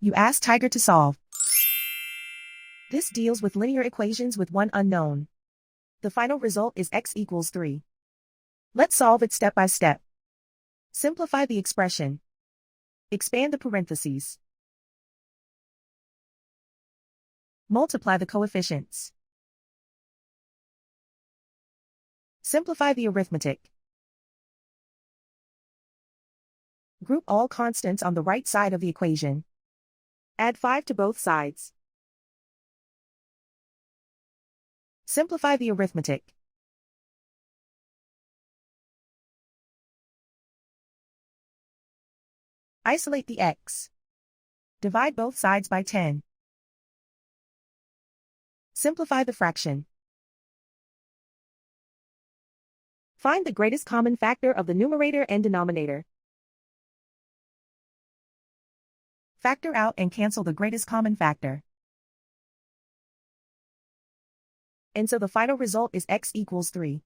You ask Tiger to solve. This deals with linear equations with one unknown. The final result is x equals 3. Let's solve it step by step. Simplify the expression. Expand the parentheses. Multiply the coefficients. Simplify the arithmetic. Group all constants on the right side of the equation. Add 5 to both sides. Simplify the arithmetic. Isolate the x. Divide both sides by 10. Simplify the fraction. Find the greatest common factor of the numerator and denominator. Factor out and cancel the greatest common factor. And so the final result is x equals 3.